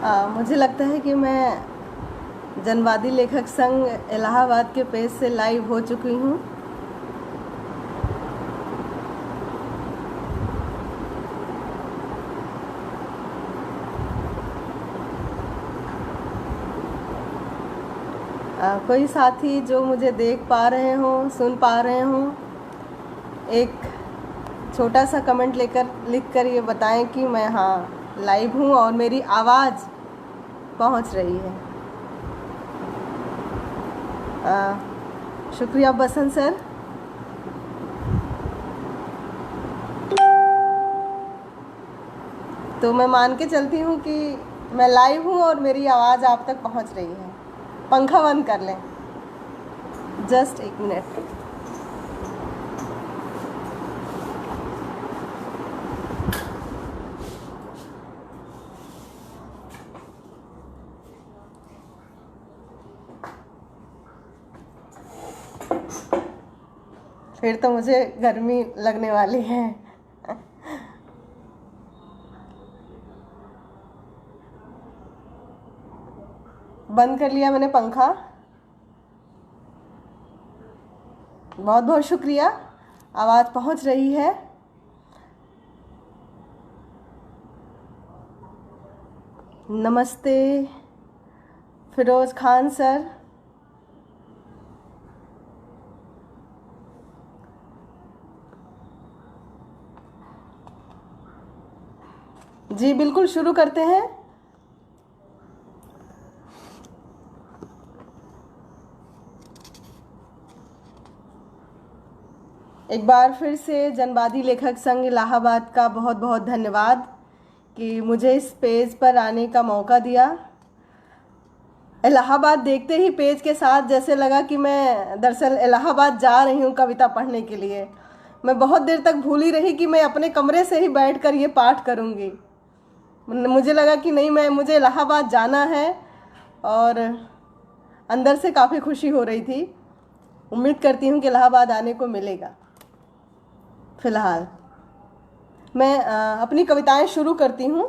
मुझे लगता है कि मैं जनवादी लेखक संघ इलाहाबाद के पेज से लाइव हो चुकी हूँ। कोई साथी जो मुझे देख पा रहे हों, सुन पा रहे हों, एक छोटा सा कमेंट लिख कर ये बताएं कि मैं लाइव हूँ और मेरी आवाज़ पहुँच रही है। शुक्रिया बसंत सर। तो मैं मान के चलती हूँ कि मैं लाइव हूँ और मेरी आवाज़ आप तक पहुँच रही है। पंखा बंद कर लें, जस्ट एक मिनट। फिर तो मुझे गर्मी लगने वाली है। बंद कर लिया मैंने पंखा। बहुत बहुत शुक्रिया, आवाज़ पहुंच रही है। नमस्ते फिरोज़ खान सर। जी बिल्कुल, शुरू करते हैं। एक बार फिर से जनवादी लेखक संघ इलाहाबाद का बहुत बहुत धन्यवाद कि मुझे इस पेज पर आने का मौका दिया। इलाहाबाद देखते ही पेज के साथ जैसे लगा कि मैं दरअसल इलाहाबाद जा रही हूँ कविता पढ़ने के लिए। मैं बहुत देर तक भूली रही कि मैं अपने कमरे से ही बैठकर ये पाठ करूँगी। मुझे लगा कि नहीं, मुझे इलाहाबाद जाना है और अंदर से काफ़ी खुशी हो रही थी। उम्मीद करती हूँ कि इलाहाबाद आने को मिलेगा। फ़िलहाल मैं अपनी कविताएं शुरू करती हूँ।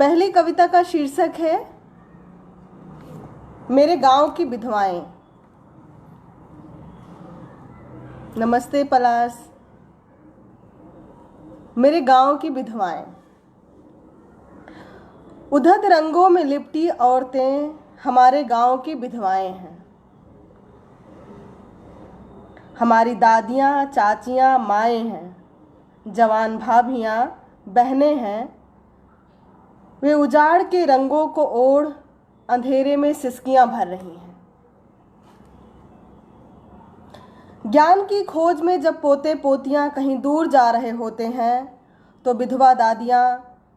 पहली कविता का शीर्षक है मेरे गांव की विधवाएं। नमस्ते पलाश। मेरे गांव की विधवाएं। उधत रंगों में लिपटी औरतें हमारे गांव की विधवाएं हैं। हमारी दादियाँ, चाचियाँ, माएँ हैं, जवान भाभियाँ, बहनें हैं। वे उजाड़ के रंगों को ओढ़ अंधेरे में सिसकियाँ भर रही हैं। ज्ञान की खोज में जब पोते पोतियाँ कहीं दूर जा रहे होते हैं तो विधवा दादियाँ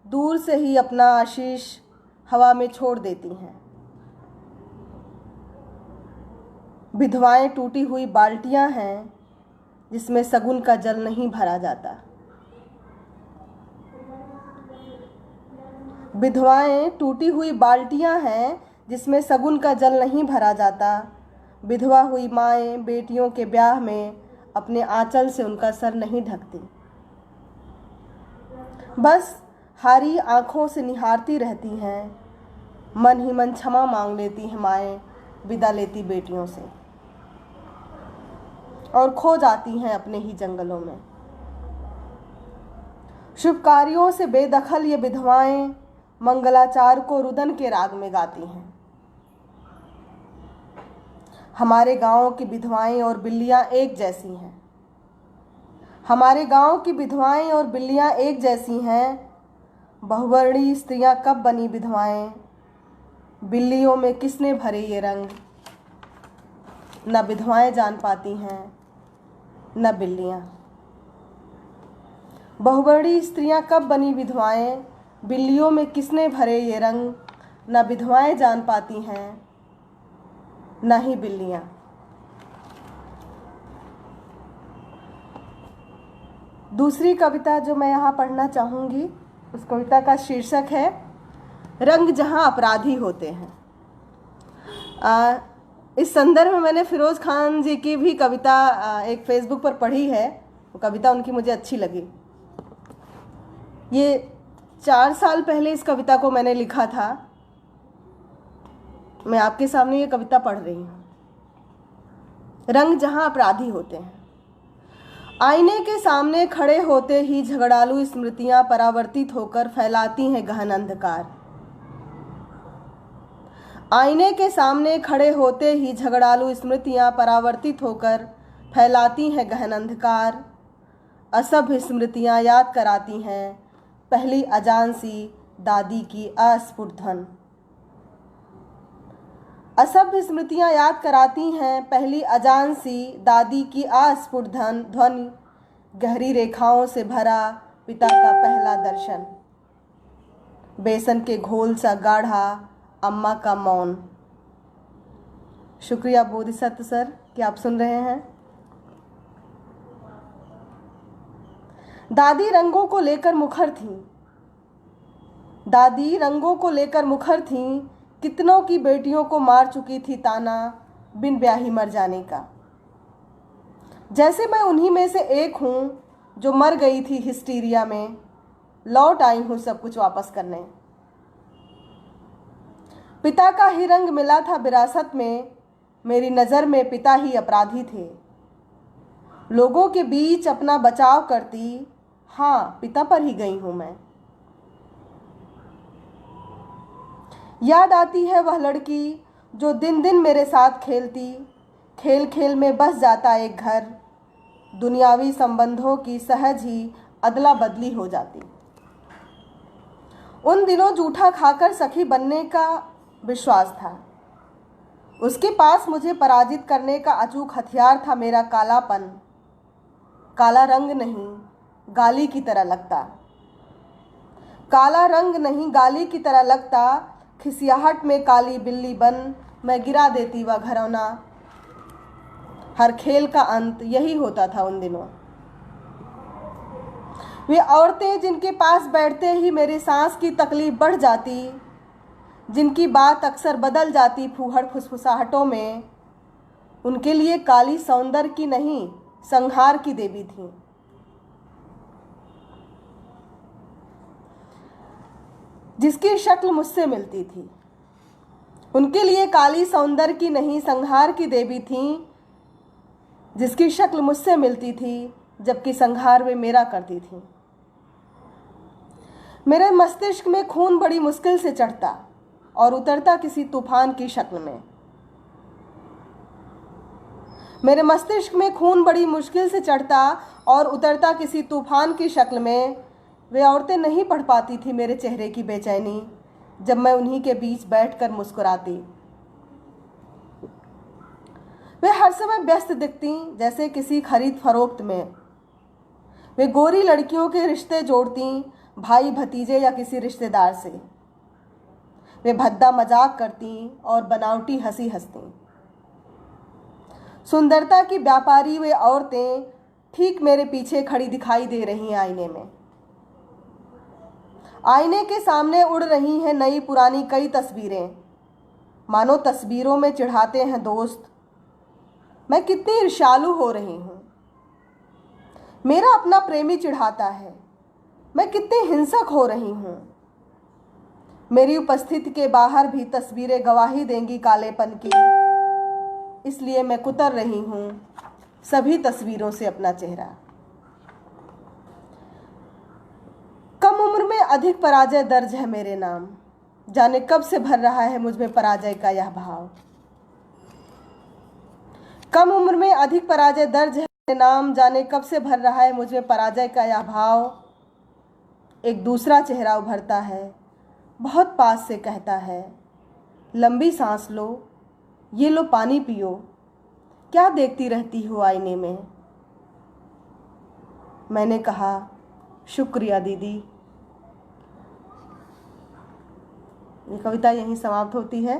दूर से ही अपना आशीष हवा में छोड़ देती हैं। विधवाएं टूटी हुई बाल्टियां हैं जिसमें सगुन का जल नहीं भरा जाता। विधवाएं टूटी हुई बाल्टियां हैं जिसमें सगुन का जल नहीं भरा जाता। विधवा हुई माएँ बेटियों के ब्याह में अपने आंचल से उनका सर नहीं ढकती, बस हारी आँखों से निहारती रहती हैं। मन ही मन क्षमा मांग लेती हैं माएँ विदा लेती बेटियों से और खो जाती हैं अपने ही जंगलों में। शुभ कार्यों से बेदखल ये विधवाएं मंगलाचार को रुदन के राग में गाती हैं। हमारे गांव की विधवाएं और बिल्लियां एक जैसी हैं। हमारे गांव की विधवाएं और बिल्लियां एक जैसी हैं। बहुवर्णी स्त्रियां कब बनी विधवाएं, बिल्लियों में किसने भरे ये रंग। न विधवाएं जान पाती हैं न बिल्लियां। बहुवर्णी स्त्रियां कब बनी विधवाएं, बिल्लियों में किसने भरे ये रंग। न विधवाएं जान पाती हैं न ही बिल्लियां। दूसरी कविता जो मैं यहाँ पढ़ना चाहूँगी, उस कविता का शीर्षक है रंग जहाँ अपराधी होते हैं। इस संदर्भ में मैंने फिरोज़ खान जी की भी कविता एक फेसबुक पर पढ़ी है। वो कविता उनकी मुझे अच्छी लगी। ये 4 साल पहले इस कविता को मैंने लिखा था। मैं आपके सामने ये कविता पढ़ रही हूँ। रंग जहाँ अपराधी होते हैं। आईने के सामने खड़े होते ही झगड़ालू स्मृतियां परावर्तित होकर फैलाती हैं गहन अंधकार। आईने के सामने खड़े होते ही झगड़ालू स्मृतियां परावर्तित होकर फैलाती हैं गहन अंधकार। असभ्य स्मृतियां याद कराती हैं पहली अजान सी दादी की अस्फुट धन। असभ्य स्मृतियां याद कराती हैं पहली अजान सी दादी की अस्फुट ध्वनि। गहरी रेखाओं से भरा पिता का पहला दर्शन। बेसन के घोल सा गाढ़ा अम्मा का मौन। शुक्रिया बोधिसत्व सर कि आप सुन रहे हैं। दादी रंगों को लेकर मुखर थीं। दादी रंगों को लेकर मुखर थीं। कितनों की बेटियों को मार चुकी थी ताना बिन ब्याही मर जाने का। जैसे मैं उन्हीं में से एक हूं जो मर गई थी हिस्टीरिया में। लौट आई हूं सब कुछ वापस करने। पिता का ही रंग मिला था विरासत में। मेरी नज़र में पिता ही अपराधी थे। लोगों के बीच अपना बचाव करती, हाँ पिता पर ही गई हूं मैं। याद आती है वह लड़की जो दिन दिन मेरे साथ खेलती। खेल खेल में बस जाता एक घर। दुनियावी संबंधों की सहज ही अदला बदली हो जाती। उन दिनों जूठा खाकर सखी बनने का विश्वास था। उसके पास मुझे पराजित करने का अचूक हथियार था मेरा कालापन। काला रंग नहीं गाली की तरह लगता। काला रंग नहीं गाली की तरह लगता। खिसियाहट में काली बिल्ली बन मैं गिरा देती वह घरौना। हर खेल का अंत यही होता था उन दिनों। वे औरतें जिनके पास बैठते ही मेरी सांस की तकलीफ बढ़ जाती, जिनकी बात अक्सर बदल जाती फूहड़ फुसफुसाहटों में, उनके लिए काली सौंदर्य की नहीं संहार की देवी थी। जिसकी शक्ल मुझसे मिलती थी, उनके लिए काली सौंदर्य की नहीं संहार की देवी थी। जिसकी शक्ल मुझसे मिलती थी जबकि संहार वे मेरा करती थी। मेरे मस्तिष्क में खून बड़ी मुश्किल से चढ़ता और उतरता किसी तूफान की शक्ल में। मेरे मस्तिष्क में खून बड़ी मुश्किल से चढ़ता और उतरता किसी तूफान की शक्ल में। वे औरतें नहीं पढ़ पाती थी मेरे चेहरे की बेचैनी जब मैं उन्हीं के बीच बैठकर मुस्कुराती। वे हर समय व्यस्त दिखती जैसे किसी खरीद फरोख्त में। वे गोरी लड़कियों के रिश्ते जोड़ती, भाई भतीजे या किसी रिश्तेदार से। वे भद्दा मजाक करती और बनावटी हंसी हंसती। सुंदरता की व्यापारी वे औरतें ठीक मेरे पीछे खड़ी दिखाई दे रही हैं आईने में। आईने के सामने उड़ रही हैं नई पुरानी कई तस्वीरें। मानो तस्वीरों में चिढ़ाते हैं दोस्त। मैं कितनी ईर्ष्यालु हो रही हूँ। मेरा अपना प्रेमी चिढ़ाता है। मैं कितनी हिंसक हो रही हूँ। मेरी उपस्थिति के बाहर भी तस्वीरें गवाही देंगी कालेपन की। इसलिए मैं कुतर रही हूँ सभी तस्वीरों से अपना चेहरा। कम उम्र में अधिक पराजय दर्ज है मेरे नाम। जाने कब से भर रहा है मुझ में पराजय का यह भाव। कम उम्र में अधिक पराजय दर्ज है मेरे नाम। जाने कब से भर रहा है मुझ में पराजय का यह भाव। एक दूसरा चेहरा उभरता है, बहुत पास से कहता है, लंबी सांस लो, ये लो पानी पियो, क्या देखती रहती हो आईने में। मैंने कहा, शुक्रिया दीदी। ये कविता यहीं समाप्त होती है।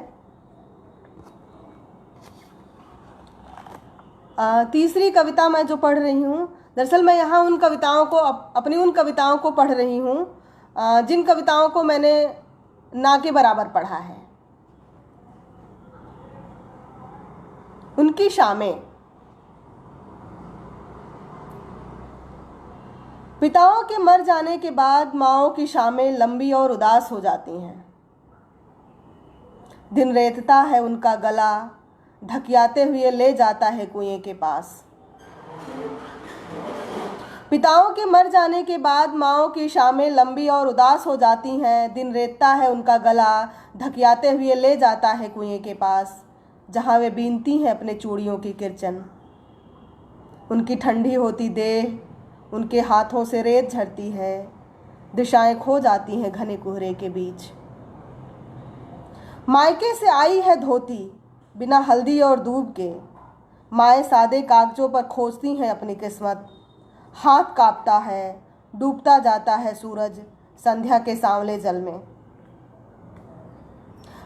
तीसरी कविता मैं जो पढ़ रही हूँ, दरअसल मैं यहाँ उन कविताओं को अपनी उन कविताओं को पढ़ रही हूँ जिन कविताओं को मैंने ना के बराबर पढ़ा है। उनकी शामें। पिताओं के मर जाने के बाद माँओं की शामें लंबी और उदास हो जाती हैं। दिन रेतता है उनका गला, ढकियाते हुए ले जाता है कुएं के पास। पिताओं के मर जाने के बाद माँओं की शामें लंबी और उदास हो जाती हैं। दिन रेतता है उनका गला, ढकियाते हुए ले जाता है कुएं के पास, जहाँ वे बीनती हैं अपने चूड़ियों की किरचन। उनकी ठंडी होती देह, उनके हाथों से रेत झरती है, दिशाएं खो जाती हैं घने कोहरे के बीच। मायके से आई है धोती बिना हल्दी और दूब के, माएँ सादे कागजों पर खोजती हैं अपनी किस्मत। हाथ कांपता है, डूबता जाता है सूरज संध्या के सांवले जल में।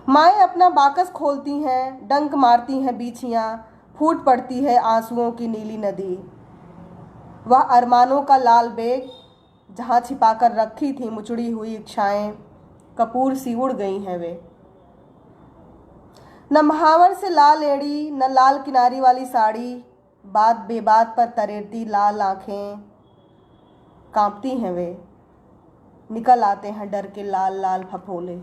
माएँ अपना बाकस खोलती हैं, डंक मारती हैं बीछियाँ, फूट पड़ती है आंसुओं की नीली नदी। वह अरमानों का लाल बेग जहाँ छिपाकर रखी थी मुचड़ी हुई इच्छाएं, कपूर सी उड़ गई हैं वे। न महावर से लाल एड़ी, न लाल किनारी वाली साड़ी, बात बेबात पर तरेरती लाल आंखें, कांपती हैं वे। निकल आते हैं डर के लाल लाल फफोले।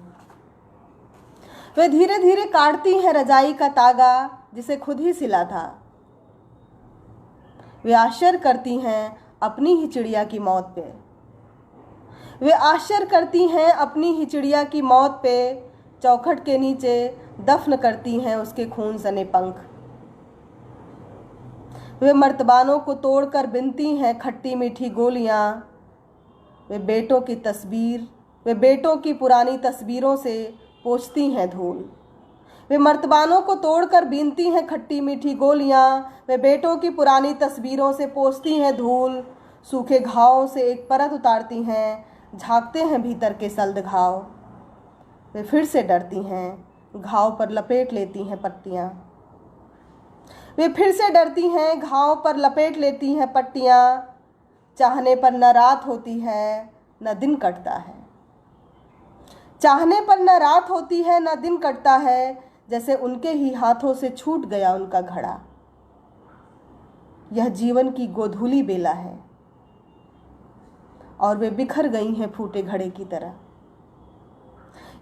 वे धीरे धीरे काटती हैं रजाई का तागा जिसे खुद ही सिला था। वे आश्चर्य करती हैं अपनी ही चिड़िया की मौत पे। वे आश्चर्य करती हैं अपनी ही चिड़िया की मौत पे। चौखट के नीचे दफन करती हैं उसके खून सने पंख। वे मर्तबानों को तोड़कर बिनती हैं खट्टी मीठी गोलियां। वे बेटों की पुरानी तस्वीरों से पोंछती हैं धूल। वे मर्तबानों को तोड़कर बीनती हैं खट्टी मीठी गोलियां। वे बेटों की पुरानी तस्वीरों से पोंछती हैं धूल। सूखे घावों से एक परत उतारती हैं, झांकते हैं भीतर के सल्द घाव। वे फिर से डरती हैं, घाव पर लपेट लेती हैं पट्टियाँ। वे फिर से डरती हैं, घाव पर लपेट लेती हैं पट्टियाँ। चाहने पर न रात होती है न दिन कटता है। चाहने पर न रात होती है न दिन कटता है, जैसे उनके ही हाथों से छूट गया उनका घड़ा। यह जीवन की गोधूली बेला है और वे बिखर गई हैं फूटे घड़े की तरह।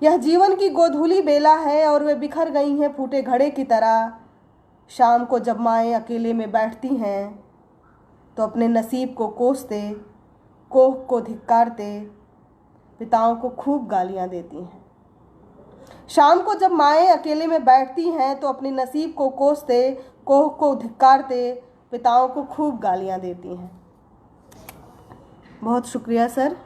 यह जीवन की गोधूली बेला है और वे बिखर गई हैं फूटे घड़े की तरह। शाम को जब माएँ अकेले में बैठती हैं तो अपने नसीब को कोसते, कोह को धिक्कारते पिताओं को खूब गालियाँ देती हैं। शाम को जब माएँ अकेले में बैठती हैं तो अपने नसीब को कोसते, कोह को धिक्कारते पिताओं को खूब गालियाँ देती हैं। बहुत शुक्रिया सर।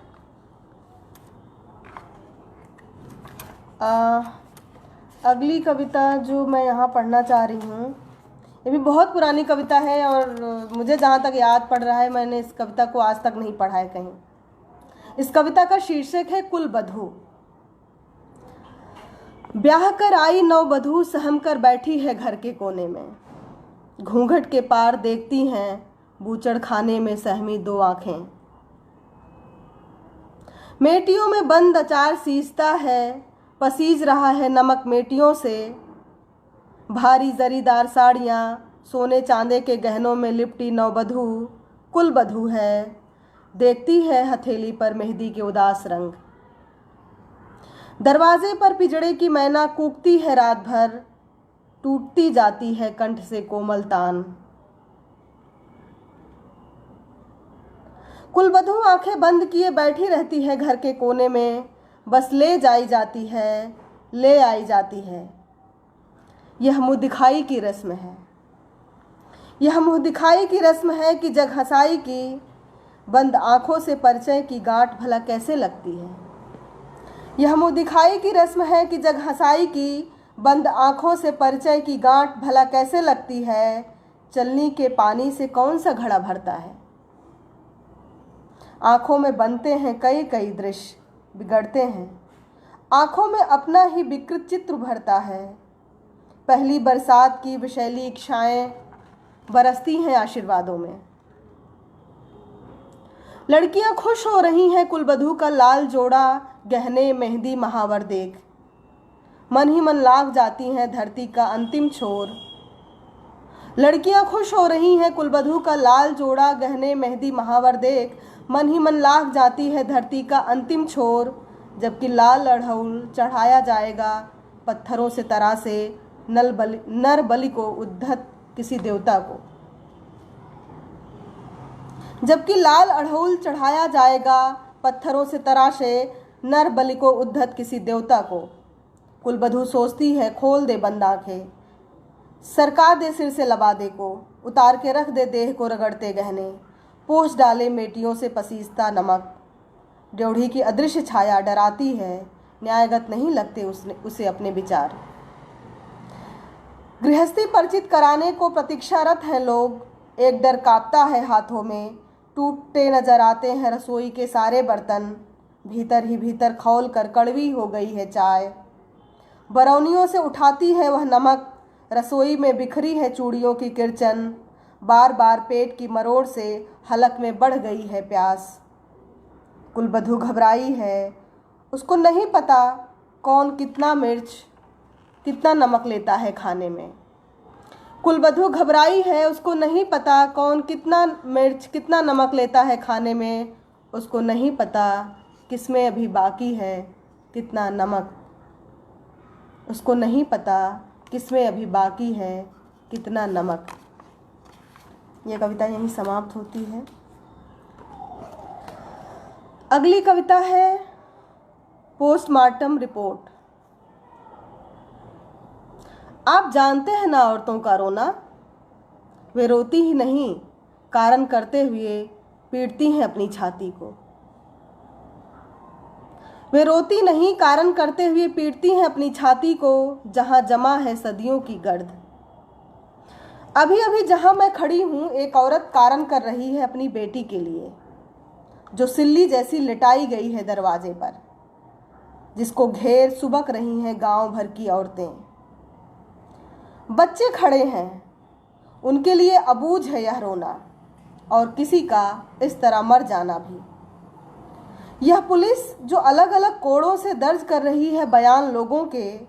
अगली कविता जो मैं यहाँ पढ़ना चाह रही हूँ, ये भी बहुत पुरानी कविता है और मुझे जहाँ तक याद पड़ रहा है मैंने इस कविता को आज तक नहीं पढ़ा है कहीं। इस कविता का शीर्षक है कुलबधू। ब्याह कर आई नवबधू सहम कर बैठी है घर के कोने में। घूंघट के पार देखती हैं बूचड़ खाने में सहमी दो आंखें। मेटियों में बंद अचार सींचता है, पसीज रहा है नमक मेटियों से। भारी जरीदार साड़ियाँ सोने चांदे के गहनों में लिपटी नवबधू कुलबधू है। देखती है हथेली पर मेहंदी के उदास रंग। दरवाजे पर पिजड़े की मैना कूकती है रात भर, टूटती जाती है कंठ से कोमल तान। कुलबधू आंखें बंद किए बैठी रहती है घर के कोने में। बस ले जाई जाती है, ले आई जाती है। यह मुँह दिखाई की रस्म है। यह मुँह दिखाई की रस्म है कि जग हंसाई की बंद आँखों से परिचय की गांठ भला कैसे लगती है। यह मुँह दिखाई की रस्म है कि जग हंसाई की बंद आँखों से परिचय की गांठ भला कैसे लगती है। चलनी के पानी से कौन सा घड़ा भरता है। आँखों में बनते हैं कई कई दृश्य, बिगड़ते हैं। आँखों में अपना ही विकृत चित्र भरता है। पहली बरसात की विषैली इच्छाएं बरसती हैं आशीर्वादों में। लड़कियां खुश हो रही हैं कुलबधू का लाल जोड़ा, गहने मेहंदी महावर देख। मन ही मन लाग जाती हैं धरती का अंतिम छोर। लड़कियां खुश हो रही हैं कुलबधू का लाल जोड़ा, गहने मेहंदी महावर देख। मन ही मन लाग जाती है धरती का अंतिम छोर, जबकि लाल अड़हुल चढ़ाया जाएगा पत्थरों से तरासे नर बलि को उद्धत किसी देवता को। जबकि लाल अड़हुल चढ़ाया जाएगा पत्थरों से तराशे नर बलि को उद्धत किसी देवता को। कुलबधू सोचती है खोल दे बंद आंखें, सरका दे सिर से लबादे को, उतार के रख दे देह को रगड़ते गहने, पोंछ डाले मेटियों से पसीजता नमक। ड्योढ़ी की अदृश्य छाया डराती है, न्यायगत नहीं लगते उसे अपने विचार। गृहस्थी परिचित कराने को प्रतीक्षारत हैं लोग, एक डर कांपता है हाथों में, टूटते नजर आते हैं रसोई के सारे बर्तन, भीतर ही भीतर खौल कर कड़वी हो गई है चाय। बरौनियों से उठाती है वह नमक, रसोई में बिखरी है चूड़ियों की किरचन, बार बार पेट की मरोड़ से हलक में बढ़ गई है प्यास। कुलबधू घबराई है, उसको नहीं पता कौन कितना मिर्च कितना नमक लेता है खाने में। कुलबधू घबराई है, उसको नहीं पता कौन कितना मिर्च कितना नमक लेता है खाने में, उसको नहीं पता किसमें अभी बाकी है कितना नमक, उसको नहीं पता किसमें अभी बाकी है कितना नमक। यह कविता यहीं समाप्त होती है। अगली कविता है पोस्टमार्टम रिपोर्ट। आप जानते हैं ना औरतों का रोना, वे रोती ही नहीं कारण करते हुए पीटती हैं अपनी छाती को। वे रोती नहीं कारण करते हुए पीटती हैं अपनी छाती को, जहां जमा है सदियों की गर्द। अभी अभी जहां मैं खड़ी हूं, एक औरत कारण कर रही है अपनी बेटी के लिए, जो सिल्ली जैसी लिटाई गई है दरवाजे पर, जिसको घेर सुबक रही हैं गांव भर की औरतें। बच्चे खड़े हैं, उनके लिए अबूझ है यह रोना, और किसी का इस तरह मर जाना भी। यह पुलिस जो अलग अलग कोड़ों से दर्ज कर रही है बयान लोगों के,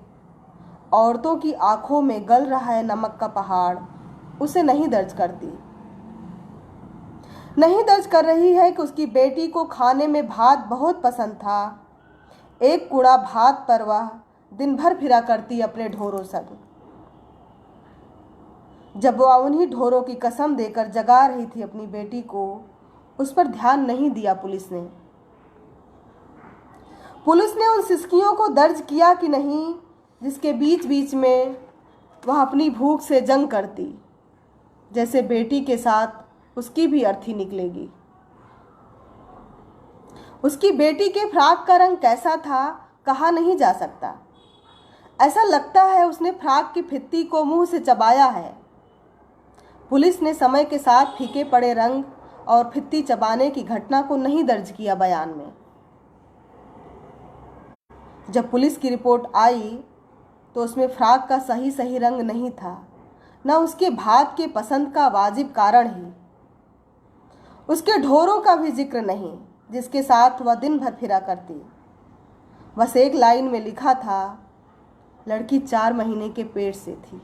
औरतों की आंखों में गल रहा है नमक का पहाड़, उसे नहीं दर्ज करती। नहीं दर्ज कर रही है कि उसकी बेटी को खाने में भात बहुत पसंद था। एक कूड़ा भात पर वह दिन भर फिरा करती अपने ढोरों संग। जब वह उन्हीं ढोरों की कसम देकर जगा रही थी अपनी बेटी को, उस पर ध्यान नहीं दिया पुलिस ने। पुलिस ने उन सिसकियों को दर्ज किया कि नहीं, जिसके बीच बीच में वह अपनी भूख से जंग करती, जैसे बेटी के साथ उसकी भी अर्थी निकलेगी। उसकी बेटी के फ्राक का रंग कैसा था कहा नहीं जा सकता। ऐसा लगता है उसने फ्राक की फित्ती को मुंह से चबाया है। पुलिस ने समय के साथ फीके पड़े रंग और फित्ती चबाने की घटना को नहीं दर्ज किया बयान में। जब पुलिस की रिपोर्ट आई तो उसमें फ्राक का सही सही रंग नहीं था, न उसके भात के पसंद का वाजिब कारण ही। उसके ढोरों का भी जिक्र नहीं, जिसके साथ वह दिन भर फिरा करती। बस एक लाइन में लिखा था, लड़की 4 महीने के पेट से थी।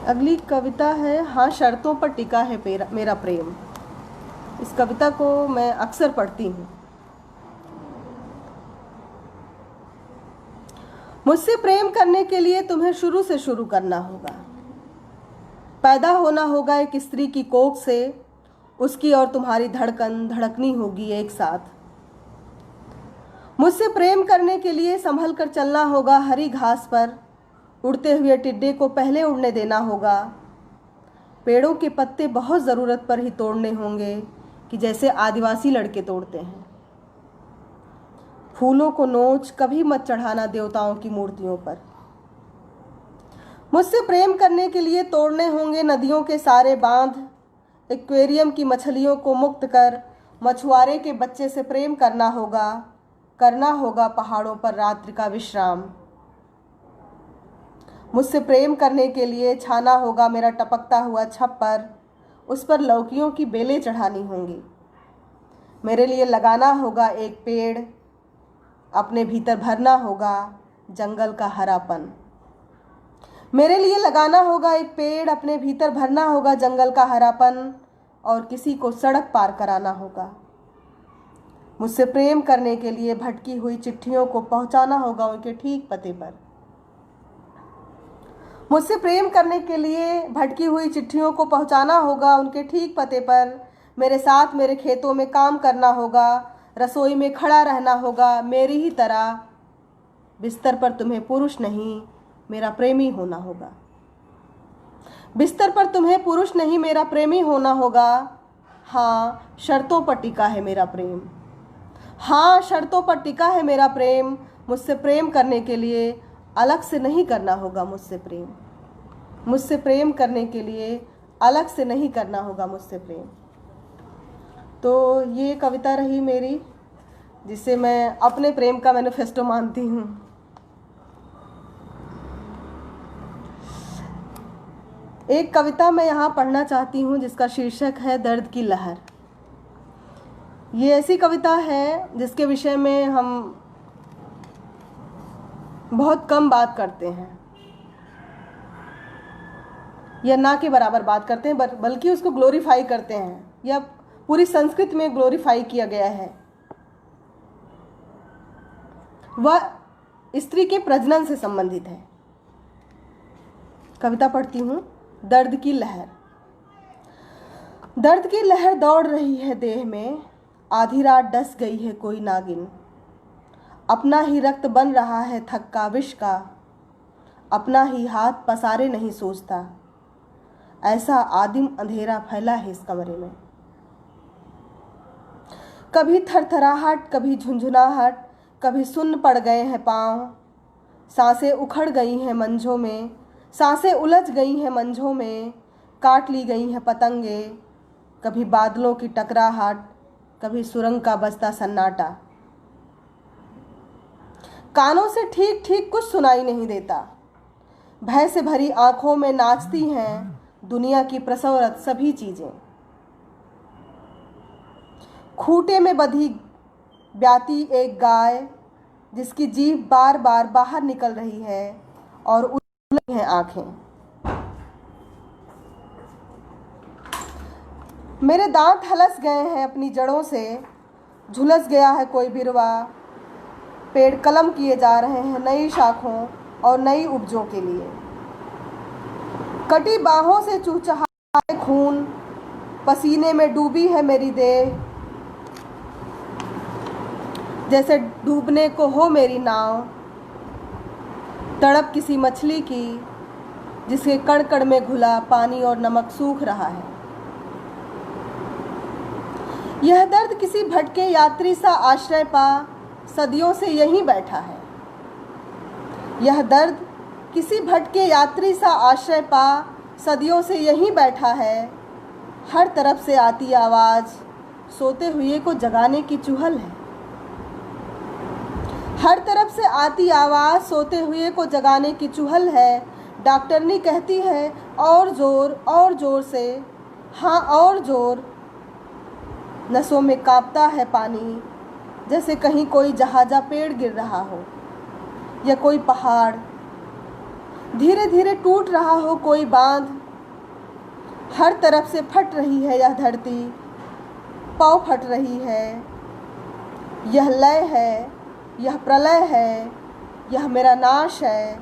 अगली कविता है हाँ शर्तों पर टिका है मेरा प्रेम। इस कविता को मैं अक्सर पढ़ती हूँ। मुझसे प्रेम करने के लिए तुम्हें शुरू से शुरू करना होगा। पैदा होना होगा एक स्त्री की कोख से, उसकी और तुम्हारी धड़कन धड़कनी होगी एक साथ। मुझसे प्रेम करने के लिए संभल कर चलना होगा हरी घास पर, उड़ते हुए टिड्डे को पहले उड़ने देना होगा। पेड़ों के पत्ते बहुत ज़रूरत पर ही तोड़ने होंगे कि जैसे आदिवासी लड़के तोड़ते हैं। फूलों को नोच कभी मत चढ़ाना देवताओं की मूर्तियों पर। मुझसे प्रेम करने के लिए तोड़ने होंगे नदियों के सारे बांध, एक्वेरियम की मछलियों को मुक्त कर मछुआरे के बच्चे से प्रेम करना होगा पहाड़ों पर रात्रि का विश्राम। मुझसे प्रेम करने के लिए छाना होगा मेरा टपकता हुआ छप्पर, उस पर लौकियों की बेलें चढ़ानी होंगी। मेरे लिए लगाना होगा एक पेड़, अपने भीतर भरना होगा जंगल का हरापन। मेरे लिए लगाना होगा एक पेड़, अपने भीतर भरना होगा जंगल का हरापन, और किसी को सड़क पार कराना होगा। मुझसे प्रेम करने के लिए भटकी हुई चिट्ठियों को पहुंचाना होगा उनके ठीक पते पर। मुझसे प्रेम करने के लिए भटकी हुई चिट्ठियों को पहुंचाना होगा उनके ठीक पते पर। मेरे साथ मेरे खेतों में काम करना होगा, रसोई में खड़ा रहना होगा मेरी ही तरह। बिस्तर पर तुम्हें पुरुष नहीं मेरा प्रेमी होना होगा। बिस्तर पर तुम्हें पुरुष नहीं मेरा प्रेमी होना होगा। हाँ, शर्तों पर टिका है मेरा प्रेम। हाँ, शर्तों पर टिका है मेरा प्रेम। मुझसे प्रेम करने के लिए अलग से नहीं करना होगा मुझसे प्रेम। मुझसे प्रेम करने के लिए अलग से नहीं करना होगा मुझसे प्रेम। तो ये कविता रही मेरी, जिसे मैं अपने प्रेम का मैनिफेस्टो मानती हूँ। एक कविता मैं यहाँ पढ़ना चाहती हूँ जिसका शीर्षक है दर्द की लहर। ये ऐसी कविता है जिसके विषय में हम बहुत कम बात करते हैं, या ना के बराबर बात करते हैं, बल्कि उसको ग्लोरीफाई करते हैं, या पूरी संस्कृत में ग्लोरीफाई किया गया है। वह स्त्री के प्रजनन से संबंधित है। कविता पढ़ती हूँ। दर्द की लहर। दर्द की लहर दौड़ रही है देह में, आधी रात डस गई है कोई नागिन। अपना ही रक्त बन रहा है थक्का विष का, अपना ही हाथ पसारे नहीं सोचता। ऐसा आदिम अंधेरा फैला है इस कमरे में। कभी थरथराहट, कभी झुंझुनाहट, कभी सुन्न पड़ गए हैं पाँव। सांसें उखड़ गई हैं मंझों में, सांसें उलझ गई हैं मंझों में। काट ली गई हैं पतंगे, कभी बादलों की टकराहट, कभी सुरंग का बजता सन्नाटा। कानों से ठीक ठीक कुछ सुनाई नहीं देता। भय से भरी आंखों में नाचती हैं दुनिया की प्रसवरत सभी चीजें। खूंटे में बंधी ब्याती एक गाय, जिसकी जीभ बार बार बाहर निकल रही है और उलझी हैं आंखें। मेरे दांत हलस गए हैं अपनी जड़ों से, झुलस गया है कोई बिरवा। पेड़ कलम किए जा रहे हैं नई शाखों और नई उपजों के लिए। कटी बाहों से चूचहा है खून, पसीने में डूबी है मेरी देह। जैसे डूबने को हो मेरी नाव, तड़प किसी मछली की जिसके कण कण में घुला पानी और नमक सूख रहा है। यह दर्द किसी भटके यात्री सा आश्रय पा सदियों से यहीं बैठा है। यह दर्द किसी भटके यात्री सा आश्रय पा सदियों से यहीं बैठा है। हर तरफ से आती आवाज़ सोते हुए को जगाने की चुहल है। हर तरफ से आती आवाज़ सोते हुए को जगाने की चुहल है। डॉक्टरनी कहती है और ज़ोर से, हाँ और ज़ोर। नसों में कांपता है पानी, जैसे कहीं कोई जहाजा पेड़ गिर रहा हो, या कोई पहाड़ धीरे धीरे टूट रहा हो, कोई बांध। हर तरफ से फट रही है यह धरती, पाँव फट रही है। यह लय है, यह प्रलय है, यह मेरा नाश है,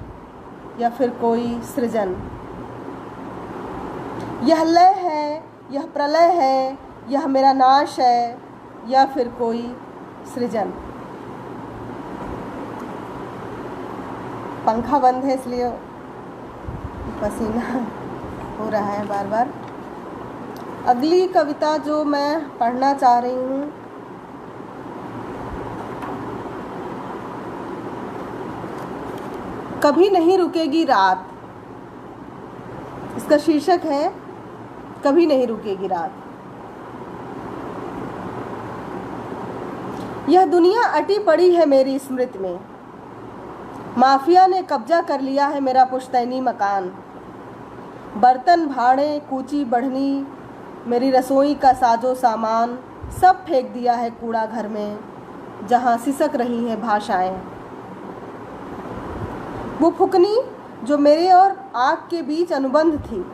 या फिर कोई सृजन। यह लय है, यह प्रलय है, यह मेरा नाश है, या फिर कोई सृजन। पंखा बंद है इसलिए पसीना हो रहा है बार बार। अगली कविता जो मैं पढ़ना चाह रही हूँ, कभी नहीं रुकेगी रात। इसका शीर्षक है कभी नहीं रुकेगी रात। यह दुनिया अटी पड़ी है मेरी स्मृति में। माफिया ने कब्जा कर लिया है मेरा पुश्तैनी मकान। बर्तन भाड़े, कूची बढ़नी, मेरी रसोई का साजो सामान सब फेंक दिया है कूड़ा घर में। जहाँ सिसक रही हैं भाषाएं। वो फुकनी जो मेरे और आग के बीच अनुबंध थी,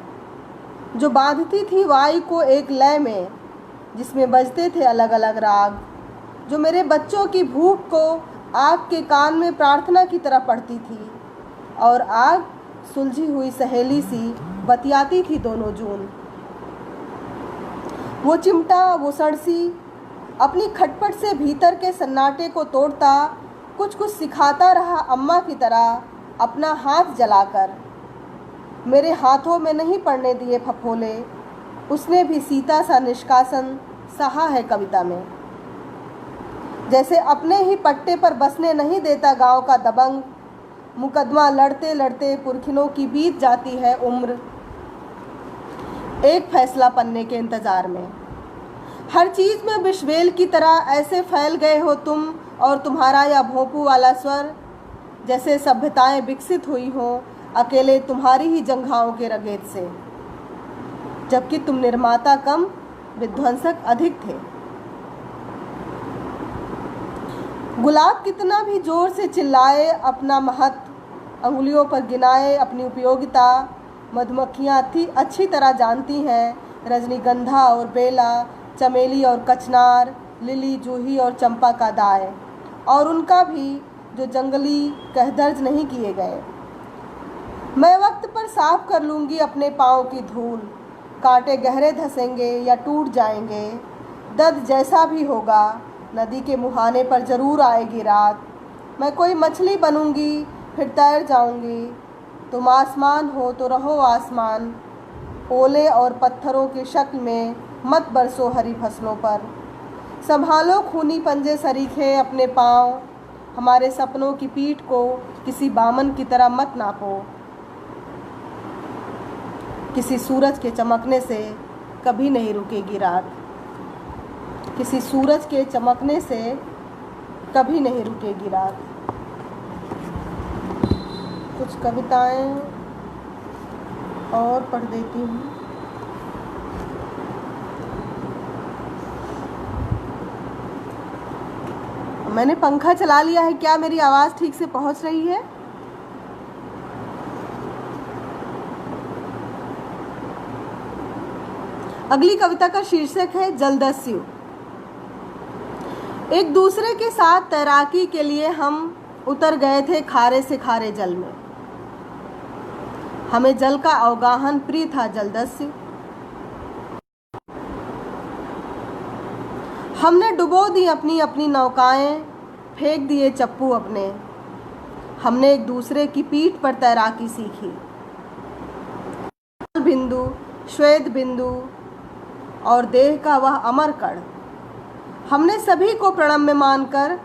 जो बांधती थी वायु को एक लय में जिसमें बजते थे अलग अलग राग, जो मेरे बच्चों की भूख को आग के कान में प्रार्थना की तरह पड़ती थी, और आग सुलझी हुई सहेली सी बतियाती थी दोनों जून। वो चिमटा, वो सड़सी अपनी खटपट से भीतर के सन्नाटे को तोड़ता कुछ कुछ सिखाता रहा अम्मा की तरह, अपना हाथ जलाकर। मेरे हाथों में नहीं पड़ने दिए फफोले, उसने भी सीता सा निष्कासन सहा है कविता में। जैसे अपने ही पट्टे पर बसने नहीं देता गांव का दबंग, मुकदमा लड़ते लड़ते पुरखिनों की बीत जाती है उम्र, एक फैसला पन्ने के इंतजार में। हर चीज में बिश्वेल की तरह ऐसे फैल गए हो तुम और तुम्हारा या भोंपू वाला स्वर, जैसे सभ्यताएं विकसित हुई हों अकेले तुम्हारी ही जंघाओं के रगेत से, जबकि तुम निर्माता कम विध्वंसक अधिक थे। गुलाब कितना भी जोर से चिल्लाए अपना महत्व, अंगुलियों पर गिनाए अपनी उपयोगिता, मधुमक्खियाँ अच्छी तरह जानती हैं रजनीगंधा और बेला, चमेली और कचनार, लिली, जूही और चंपा का दाय, और उनका भी जो जंगली कह दर्ज नहीं किए गए। मैं वक्त पर साफ कर लूँगी अपने पाँव की धूल, कांटे गहरे धसेंगे या टूट जाएंगे, दर्द जैसा भी होगा नदी के मुहाने पर ज़रूर आएगी रात। मैं कोई मछली बनूंगी फिर तैर जाऊंगी, तुम आसमान हो तो रहो आसमान, ओले और पत्थरों की शक्ल में मत बरसो हरी फसलों पर। संभालो खूनी पंजे सरीखे अपने पाँव, हमारे सपनों की पीठ को किसी बामन की तरह मत नापो। किसी सूरज के चमकने से कभी नहीं रुकेगी रात, किसी सूरज के चमकने से कभी नहीं रुकेगी रात। कुछ कविताएं और पढ़ देती हूँ। मैंने पंखा चला लिया है, क्या मेरी आवाज़ ठीक से पहुँच रही है? अगली कविता का शीर्षक है जलदस्यु। एक दूसरे के साथ तैराकी के लिए हम उतर गए थे खारे से खारे जल में। हमें जल का अवगाहन प्रिय था जलदस्यु। हमने डुबो दी अपनी अपनी नौकाएं, फेंक दिए चप्पू अपने। हमने एक दूसरे की पीठ पर तैराकी सीखी। बिंदु, श्वेत बिंदु और देह का वह अमर कण, हमने सभी को प्रणम्य मानकर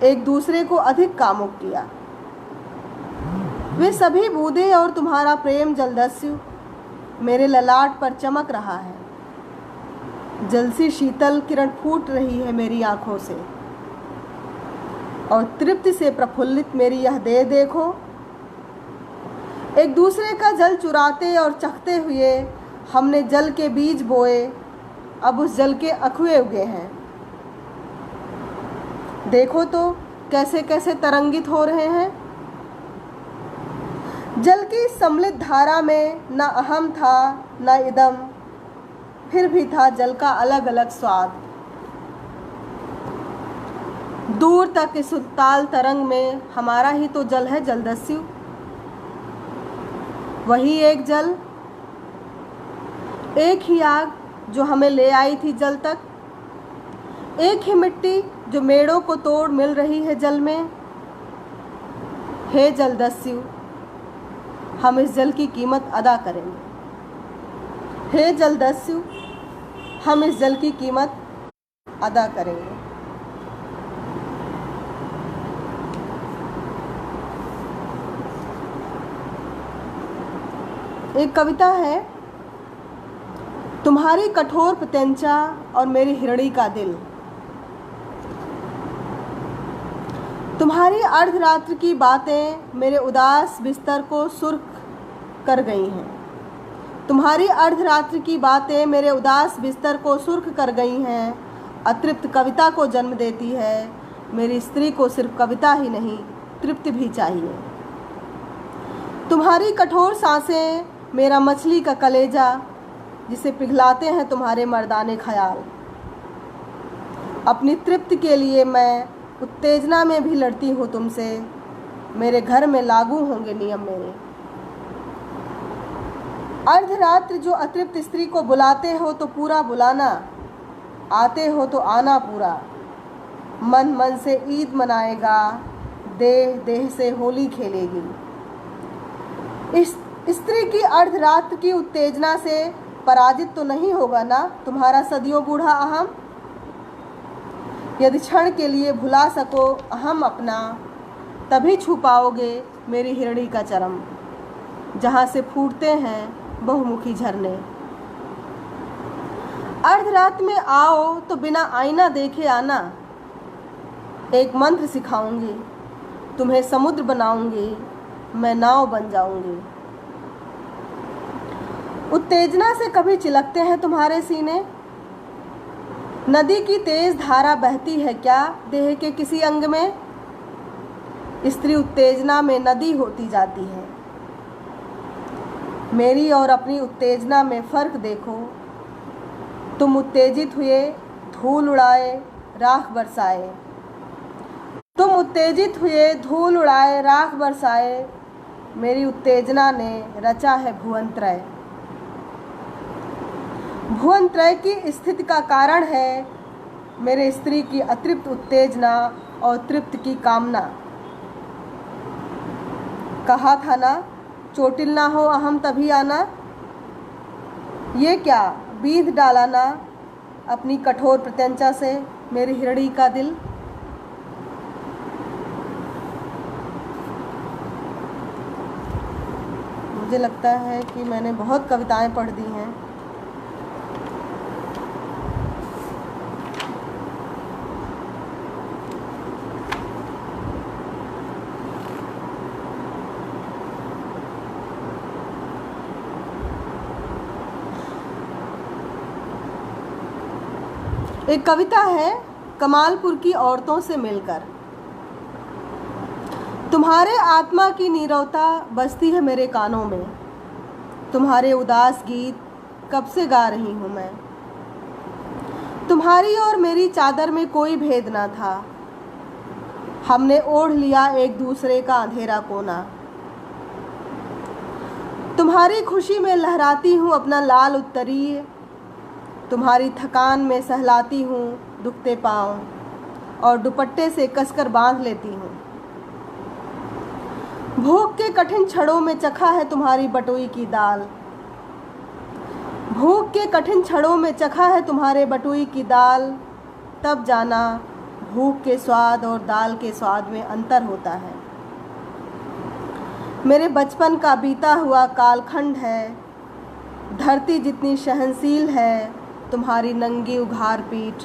एक दूसरे को अधिक कामुक किया। वे सभी बूंदे और तुम्हारा प्रेम जलदस्यु मेरे ललाट पर चमक रहा है। जलसी शीतल किरण फूट रही है मेरी आंखों से, और तृप्ति से प्रफुल्लित मेरी यह देह देखो। एक दूसरे का जल चुराते और चखते हुए हमने जल के बीज बोए, अब उस जल के अखुए उगे हैं। देखो तो कैसे कैसे तरंगित हो रहे हैं। जल की सम्मिलित धारा में न अहम था न इदम, फिर भी था जल का अलग अलग स्वाद। दूर तक इस उत्ताल तरंग में हमारा ही तो जल है जलदस्यु। वही एक जल, एक ही आग जो हमें ले आई थी जल तक, एक ही मिट्टी जो मेड़ों को तोड़ मिल रही है जल में। हे जलदस्यु, हम इस जल की कीमत अदा करेंगे। हे जलदस्यु, हम इस जल की कीमत अदा करेंगे। एक कविता है, तुम्हारी कठोर प्रत्यंचा और मेरी हिरणी का दिल। तुम्हारी अर्धरात्र की बातें मेरे उदास बिस्तर को सुर्ख कर गई हैं। तुम्हारी अर्धरात्र की बातें मेरे उदास बिस्तर को सुर्ख कर गई हैं, अतृप्त कविता को जन्म देती है। मेरी स्त्री को सिर्फ कविता ही नहीं, तृप्ति भी चाहिए। तुम्हारी कठोर सांसें, मेरा मछली का कलेजा, जिसे पिघलाते हैं तुम्हारे मर्दाने ख्याल। अपनी तृप्ति के लिए मैं उत्तेजना में भी लड़ती हूँ तुमसे। मेरे घर में लागू होंगे नियम मेरे। अर्धरात्र जो अतृप्त स्त्री को बुलाते हो तो पूरा बुलाना, आते हो तो आना पूरा। मन मन से ईद मनाएगा, देह देह से होली खेलेगी। इस स्त्री की अर्धरात्र की उत्तेजना से पराजित तो नहीं होगा ना तुम्हारा सदियों बूढ़ा अहम। यदि क्षण के लिए भुला सको अहम अपना, तभी छू पाओगे मेरी हिरणी का चरम, जहाँ से फूटते हैं बहुमुखी झरने। अर्धरात में आओ तो बिना आईना देखे आना। एक मंत्र सिखाऊंगी, तुम्हें समुद्र बनाऊंगी, मैं नाव बन जाऊंगी। उत्तेजना से कभी चिलकते हैं तुम्हारे सीने। नदी की तेज धारा बहती है क्या देह के किसी अंग में। स्त्री उत्तेजना में नदी होती जाती है। मेरी और अपनी उत्तेजना में फर्क देखो। तुम उत्तेजित हुए, धूल उड़ाए, राख बरसाए। तुम उत्तेजित हुए, धूल उड़ाए, राख बरसाए। मेरी उत्तेजना ने रचा है भुवनत्रय। भुवनत्रय की स्थिति का कारण है मेरे स्त्री की अतृप्त उत्तेजना और तृप्त की कामना। कहा था ना, चोटिल ना हो अहम तभी आना। ये क्या बीध डाला ना अपनी कठोर प्रत्यंचा से मेरी हिरणी का दिल। मुझे लगता है कि मैंने बहुत कविताएं पढ़ दी हैं। एक कविता है कमालपुर की औरतों से मिलकर। तुम्हारे आत्मा की नीरवता बजती है मेरे कानों में। तुम्हारे उदास गीत कब से गा रही हूँ मैं। तुम्हारी और मेरी चादर में कोई भेद ना था। हमने ओढ़ लिया एक दूसरे का अंधेरा कोना। तुम्हारी खुशी में लहराती हूँ अपना लाल उत्तरीय। तुम्हारी थकान में सहलाती हूँ दुखते पाँव और दुपट्टे से कसकर बांध लेती हूँ। भूख के कठिन क्षणों में चखा है तुम्हारी बटुई की दाल। भूख के कठिन क्षणों में चखा है तुम्हारे बटुई की दाल। तब जाना भूख के स्वाद और दाल के स्वाद में अंतर होता है। मेरे बचपन का बीता हुआ कालखंड है। धरती जितनी सहनशील है तुम्हारी नंगी उघार पीठ।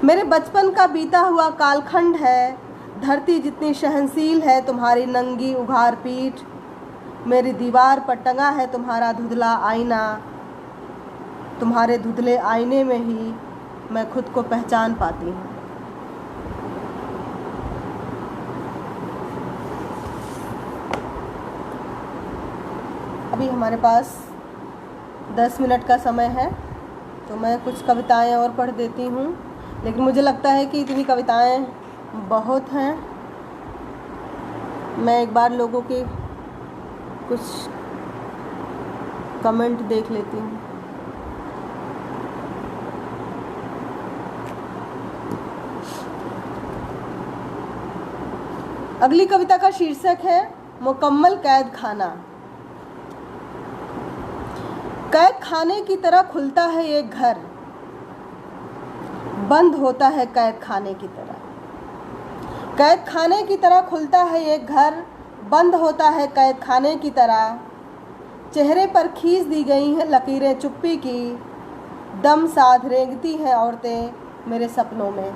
मेरे बचपन का बीता हुआ कालखंड है। धरती जितनी सहनशील है तुम्हारी नंगी उघार पीठ। मेरी दीवार पर टंगा है तुम्हारा धुंधला आईना। तुम्हारे धुंधले आईने में ही मैं खुद को पहचान पाती हूँ। अभी हमारे पास 10 मिनट का समय है, तो मैं कुछ कविताएं और पढ़ देती हूँ, लेकिन मुझे लगता है कि इतनी कविताएं बहुत हैं। मैं एक बार लोगों के कुछ कमेंट देख लेती हूँ। अगली कविता का शीर्षक है मुकम्मल कैद खाना। कैद खाने की तरह खुलता है एक घर, बंद होता है कैद खाने की तरह। कैद खाने की तरह खुलता है एक घर, बंद होता है कैद खाने की तरह। चेहरे पर खींच दी गई हैं लकीरें चुप्पी की। दम साध रेंगती हैं औरतें मेरे सपनों में।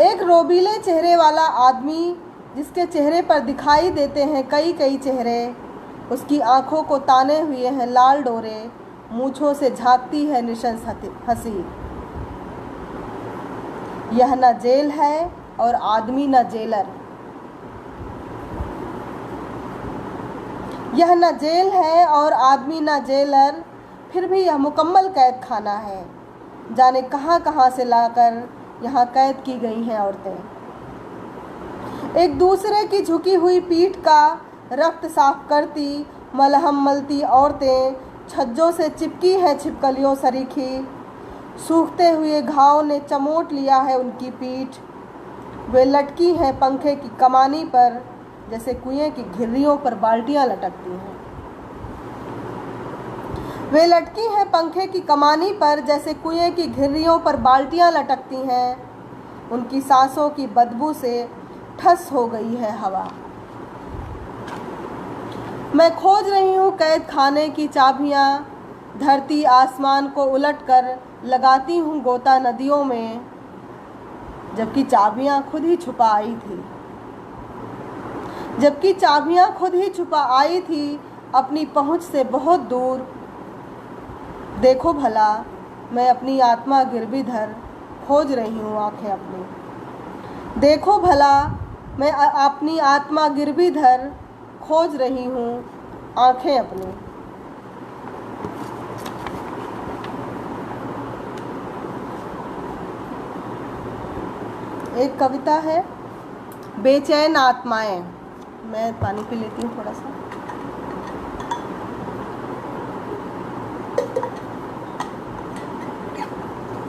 एक रोबीले चेहरे वाला आदमी जिसके चेहरे पर दिखाई देते हैं कई कई चेहरे। उसकी आंखों को ताने हुए हैं लाल डोरे। मूँछों से झांकती है निशंस हंसी। यह न जेल है और आदमी न जेलर। यह न जेल है और आदमी न जेलर, फिर भी यह मुकम्मल कैद खाना है। जाने कहाँ कहाँ से लाकर यहाँ कैद की गई हैं औरतें। एक दूसरे की झुकी हुई पीठ का रक्त साफ करती, मलहम मलती औरतें छज्जों से चिपकी हैं छिपकलियों सरीखी। सूखते हुए घाव ने चमोट लिया है उनकी पीठ। वे लटकी हैं पंखे की कमानी पर, जैसे कुएं की घिर्रियों पर बाल्टियां लटकती हैं। वे लटकी हैं पंखे की कमानी पर, जैसे कुएं की घिर्रियों पर बाल्टियां लटकती हैं। उनकी सांसों की बदबू से ठस हो गई है हवा। मैं खोज रही हूँ कैद खाने की चाबियाँ, धरती आसमान को उलटकर लगाती हूँ गोता नदियों में, जबकि चाबियाँ खुद ही छुपा आई थी। जबकि चाबियाँ खुद ही छुपा आई थी अपनी पहुँच से बहुत दूर। देखो भला मैं अपनी आत्मा गिरवी धर खोज रही हूँ आंखें अपनी। देखो भला मैं अपनी आत्मा गिरवी धर खोज रही हूँ आंखें अपनी। एक कविता है बेचैन आत्माएं। मैं पानी पी लेती हूँ थोड़ा सा।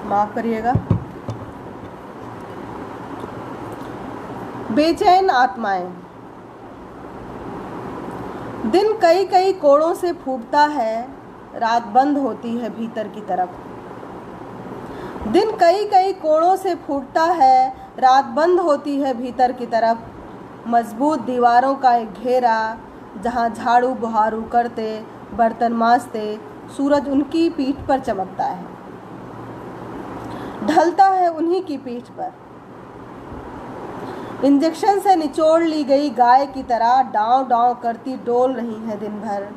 माफ करिएगा। बेचैन आत्माएं। दिन कई कई कोणों से फूटता है, रात बंद होती है भीतर की तरफ। दिन कई कई कोणों से फूटता है, रात बंद होती है भीतर की तरफ। मजबूत दीवारों का एक घेरा, जहाँ झाड़ू बुहारू करते बर्तन मांजते सूरज उनकी पीठ पर चमकता है, ढलता है उन्हीं की पीठ पर। इंजेक्शन से निचोड़ ली गई गाय की तरह डांव डांव करती डोल रही है दिन भर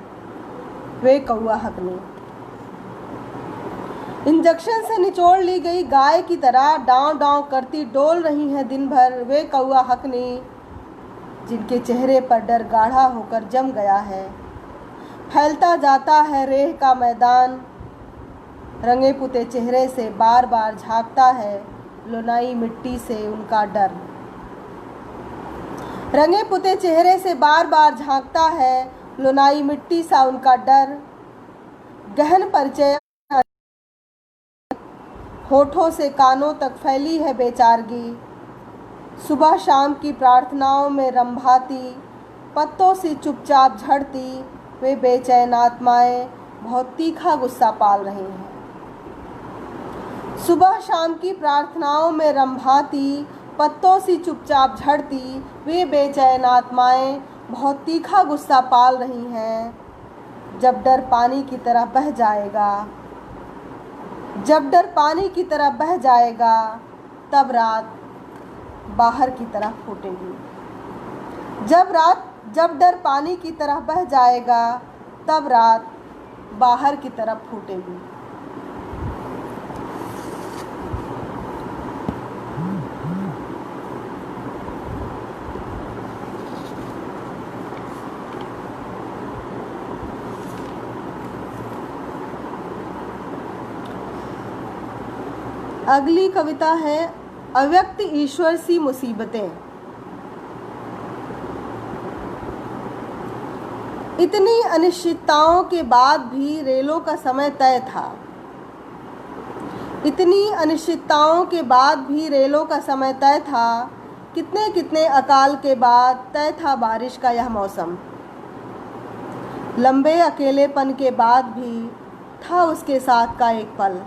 वे कौआ हकनी। इंजेक्शन से निचोड़ ली गई गाय की तरह डांव डांव करती डोल रही है दिन भर वे कौआ हकनी, जिनके चेहरे पर डर गाढ़ा होकर जम गया है। फैलता जाता है रेह का मैदान, रंगे पुते चेहरे से बार बार झांकता है लुनाई मिट्टी से उनका डर। रंगे पुते चेहरे से बार बार झांकता है लुनाई मिट्टी सा उनका डर। गहन परिचय होठों से कानों तक फैली है बेचारगी। सुबह शाम की प्रार्थनाओं में रंभाती, पत्तों से चुपचाप झड़ती वे बेचैन आत्माएं बहुत तीखा गुस्सा पाल रही हैं। सुबह शाम की प्रार्थनाओं में रंभाती, पत्तों सी चुपचाप झड़ती वे बेचैन आत्माएं बहुत तीखा गुस्सा पाल रही हैं। जब डर पानी की तरह बह जाएगा, जब डर पानी की तरह बह जाएगा, तब रात बाहर की तरह फूटेगी। जब डर पानी की तरह बह जाएगा, तब रात बाहर की तरफ फूटेगी। अगली कविता है अव्यक्त ईश्वर सी मुसीबतें। इतनी अनिश्चितताओं के बाद भी रेलों का समय तय था। इतनी अनिश्चितताओं के बाद भी रेलों का समय तय था। कितने कितने अकाल के बाद तय था बारिश का यह मौसम। लंबे अकेलेपन के बाद भी था उसके साथ का एक पल।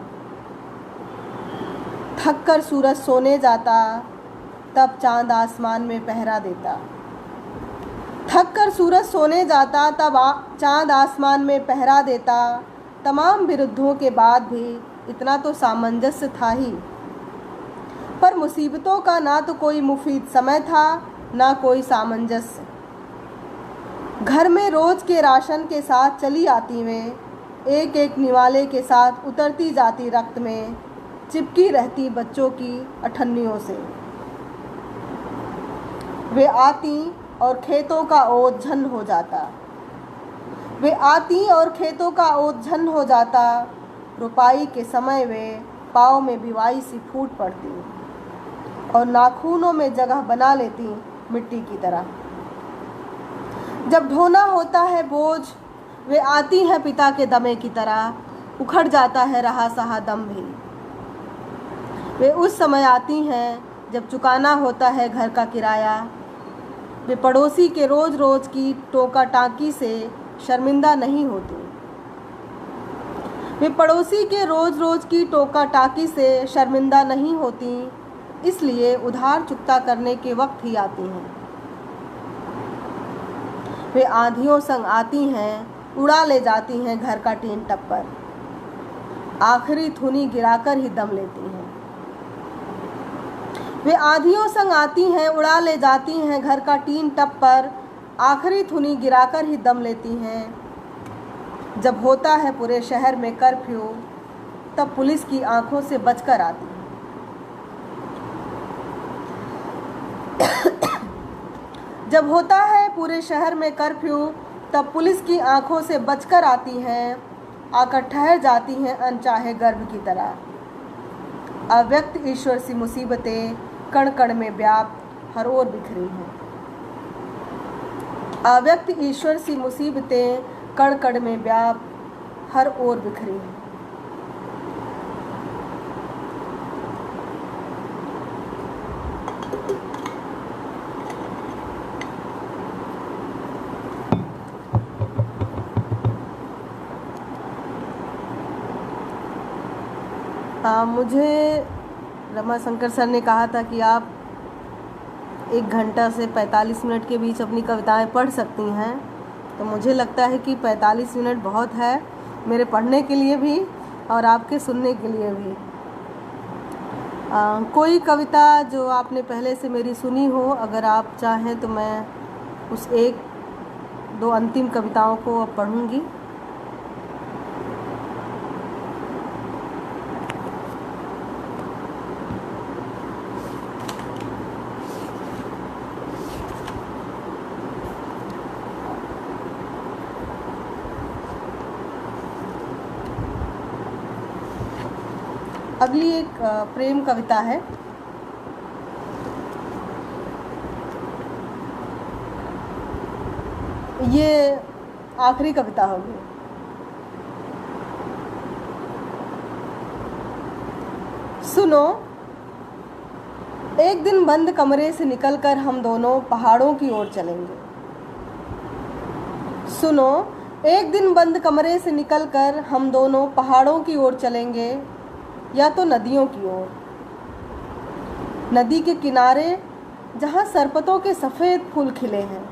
थक कर सूरज सोने जाता, तब चांद आसमान में पहरा देता। थक कर सूरज सोने जाता, तब चांद आसमान में पहरा देता। तमाम विरुद्धों के बाद भी इतना तो सामंजस्य था ही। पर मुसीबतों का ना तो कोई मुफीद समय था, ना कोई सामंजस्य। घर में रोज के राशन के साथ चली आती वे, एक एक निवाले के साथ उतरती जाती रक्त में। चिपकी रहती बच्चों की अठन्नियों से। वे आती और खेतों का ओझन हो जाता, वे आती और खेतों का ओझन हो जाता। रुपाई के समय वे पाँव में बिवाई सी फूट पड़ती और नाखूनों में जगह बना लेती मिट्टी की तरह। जब ढोना होता है बोझ, वे आती हैं पिता के दमे की तरह, उखड़ जाता है रहा सहा दम भी। वे उस समय आती हैं जब चुकाना होता है घर का किराया। वे पड़ोसी के रोज रोज की टोका टाकी से शर्मिंदा नहीं होती, वे पड़ोसी के रोज रोज की टोका टाकी से शर्मिंदा नहीं होती, इसलिए उधार चुकता करने के वक्त ही आती हैं। वे आंधियों संग आती हैं, उड़ा ले जाती हैं घर का टीन टप्पर, आखिरी धुनी गिराकर ही दम लेती हैं। वे आंधियों संग आती हैं, उड़ा ले जाती हैं घर का टीन टप्पर, आखिरी धुनी गिराकर ही दम लेती हैं। जब होता है पूरे शहर में कर्फ्यू, तब पुलिस की आंखों से बचकर आती हैं। जब होता है पूरे शहर में कर्फ्यू, तब पुलिस की आंखों से बचकर आती हैं, आकर ठहर जाती हैं अनचाहे गर्भ की तरह। अव्यक्त ईश्वर सी मुसीबतें कण कण में व्याप्त हर ओर बिखरी हैं। अव्यक्त ईश्वर सी मुसीबतें कण कण में व्याप्त हर ओर बिखरी हैं। मुझे रमाशंकर सर ने कहा था कि आप 1 घंटा से 45 मिनट के बीच अपनी कविताएं पढ़ सकती हैं, तो मुझे लगता है कि 45 मिनट बहुत है मेरे पढ़ने के लिए भी और आपके सुनने के लिए भी। कोई कविता जो आपने पहले से मेरी सुनी हो, अगर आप चाहें तो मैं उस 1-2 अंतिम कविताओं को अब पढ़ूंगी। अगली एक प्रेम कविता है। ये आखिरी कविता होगी। सुनो, एक दिन बंद कमरे से निकलकर हम दोनों पहाड़ों की ओर चलेंगे। सुनो, एक दिन बंद कमरे से निकलकर हम दोनों पहाड़ों की ओर चलेंगे, या तो नदियों की ओर। नदी के किनारे जहाँ सरपतों के सफ़ेद फूल खिले हैं,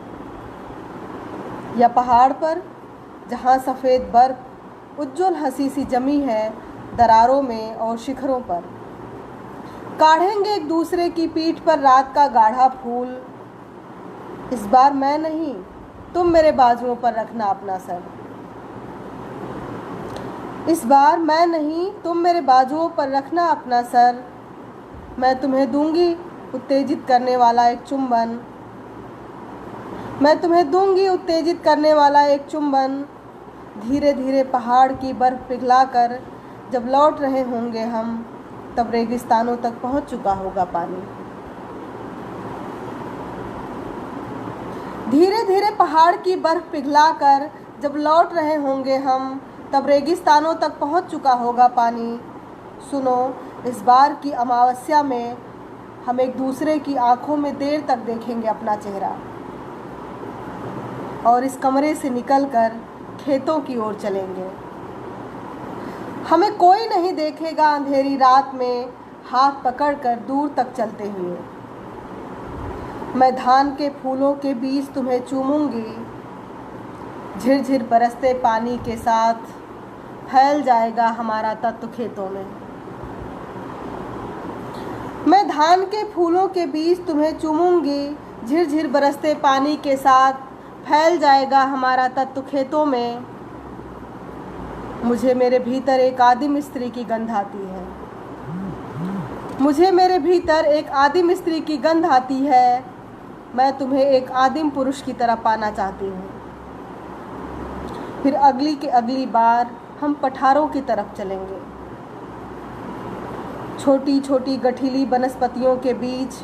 या पहाड़ पर जहाँ सफ़ेद बर्फ उज्ज्वल हंसी सी जमी है दरारों में और शिखरों पर। काढ़ेंगे एक दूसरे की पीठ पर रात का गाढ़ा फूल। इस बार मैं नहीं, तुम मेरे बाजुओं पर रखना अपना सर। इस बार मैं नहीं, तुम मेरे बाजुओं पर रखना अपना सर। मैं तुम्हें दूंगी उत्तेजित करने वाला एक चुंबन। मैं तुम्हें दूंगी उत्तेजित करने वाला एक चुंबन। धीरे धीरे पहाड़ की बर्फ पिघलाकर जब लौट रहे होंगे हम, तब रेगिस्तानों तक पहुंच चुका होगा पानी। धीरे धीरे पहाड़ की बर्फ पिघलाकर जब लौट रहे होंगे हम, तब रेगिस्तानों तक पहुंच चुका होगा पानी। सुनो, इस बार की अमावस्या में हम एक दूसरे की आंखों में देर तक देखेंगे अपना चेहरा, और इस कमरे से निकलकर खेतों की ओर चलेंगे। हमें कोई नहीं देखेगा अंधेरी रात में हाथ पकड़कर दूर तक चलते हुए। मैं धान के फूलों के बीच तुम्हें चूमूंगी, झिरझिर बरसते पानी के साथ फैल जाएगा हमारा तत्व खेतों में। मैं धान के फूलों के बीच तुम्हें चूमूंगी, झिरझिर बरसते पानी के साथ फैल जाएगा हमारा तत्व खेतों में। मुझे मेरे भीतर एक आदिम स्त्री की गंध आती है। मुझे मेरे भीतर एक आदिम स्त्री की गंध आती है, मैं तुम्हें एक आदिम पुरुष की तरह पाना चाहती हूँ। फिर अगली के अगली बार हम पठारों की तरफ चलेंगे। छोटी छोटी गठीली वनस्पतियों के बीच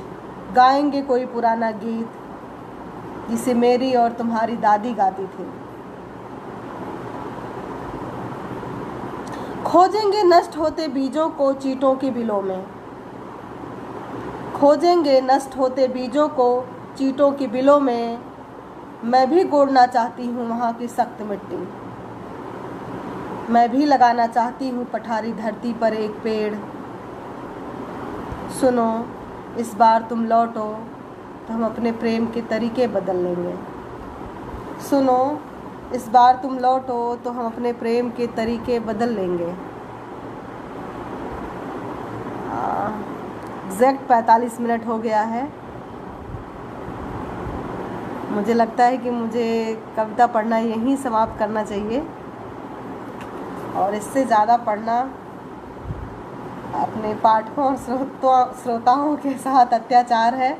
गाएंगे कोई पुराना गीत, जिसे मेरी और तुम्हारी दादी गाती थी। खोजेंगे नष्ट होते बीजों को चींटों की बिलों में, खोजेंगे नष्ट होते बीजों को चींटों की बिलों में। मैं भी गोड़ना चाहती हूँ वहाँ की सख्त मिट्टी, मैं भी लगाना चाहती हूँ पठारी धरती पर एक पेड़। सुनो, इस बार तुम लौटो तो हम अपने प्रेम के तरीके बदल लेंगे। सुनो, इस बार तुम लौटो तो हम अपने प्रेम के तरीके बदल लेंगे। एग्जैक्ट 45 मिनट हो गया है। मुझे लगता है कि मुझे कविता पढ़ना यहीं समाप्त करना चाहिए, और इससे ज़्यादा पढ़ना अपने पाठकों और श्रोताओं के साथ अत्याचार है।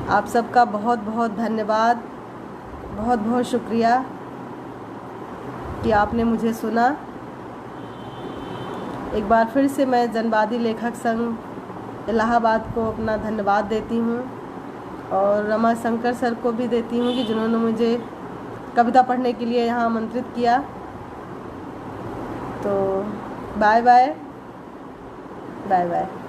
आप सबका बहुत बहुत धन्यवाद, बहुत बहुत शुक्रिया कि आपने मुझे सुना। एक बार फिर से मैं जनवादी लेखक संघ इलाहाबाद को अपना धन्यवाद देती हूँ, और रमा शंकर सर को भी देती हूँ कि जिन्होंने मुझे कविता पढ़ने के लिए यहाँ आमंत्रित किया। तो बाय बाय बाय बाय।